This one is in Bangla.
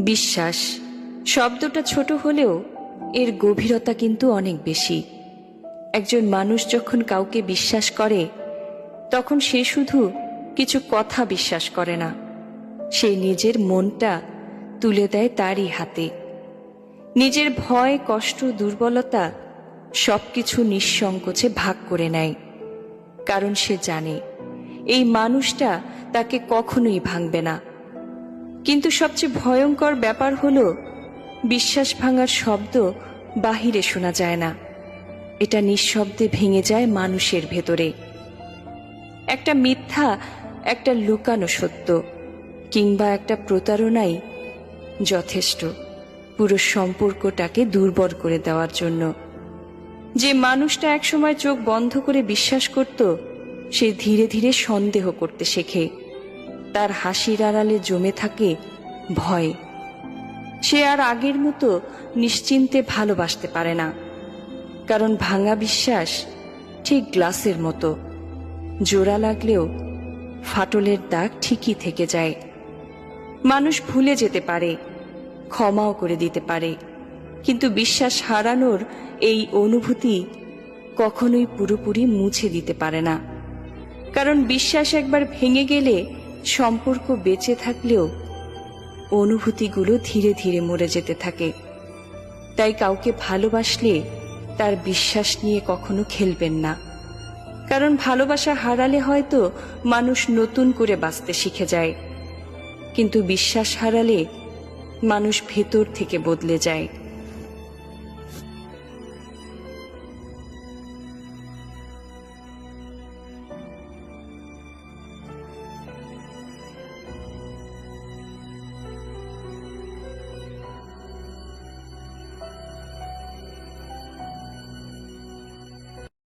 বিশ্বাস শব্দটা ছোট হলেও এর গভীরতা কিন্তু অনেক বেশি। একজন মানুষ যখন কাউকে বিশ্বাস করে তখন সে শুধু কিছু কথা বিশ্বাস করে না, সে নিজের মনটা তুলে দেয় তারই হাতে। নিজের ভয়, কষ্ট, দুর্বলতা সবকিছু নিঃসংকোচে ভাগ করে নেয়, কারণ সে জানে এই মানুষটা তাকে কখনোই ভাঙবে না। কিন্তু সবচেয়ে ভয়ঙ্কর ব্যাপার হলো বিশ্বাস ভাঙার শব্দ বাহিরে শোনা যায় না, এটা নিঃশব্দে ভেঙে যায় মানুষের ভেতরে। একটা মিথ্যা, একটা লুকানো সত্য কিংবা একটা প্রতারণাই যথেষ্ট পুরো সম্পর্কটাকে দুর্বল করে দেওয়ার জন্য। যে মানুষটা একসময় চোখ বন্ধ করে বিশ্বাস করত, সে ধীরে ধীরে সন্দেহ করতে শেখে। তার হাসির আড়ালে জমে থাকে ভয়। সে আর আগের মতো নিশ্চিন্তে ভালোবাসতে পারে না, কারণ ভাঙা বিশ্বাস ঠিক গ্লাসের মতো, জোড়া লাগলেও ফাটলের দাগ ঠিকই থেকে যায়। মানুষ ভুলে যেতে পারে, ক্ষমাও করে দিতে পারে, কিন্তু বিশ্বাস হারানোর এই অনুভূতি কখনোই পুরোপুরি মুছে দিতে পারে না। কারণ বিশ্বাস একবার ভেঙে গেলে সম্পর্ক বেঁচে থাকলেও অনুভূতিগুলো ধীরে ধীরে মরে যেতে থাকে। তাই কাউকে ভালোবাসলে তার বিশ্বাস নিয়ে কখনো খেলবেন না, কারণ ভালোবাসা হারালে হয়তো মানুষ নতুন করে বাঁচতে শিখে যায়, কিন্তু বিশ্বাস হারালে মানুষ ভেতর থেকে বদলে যায়।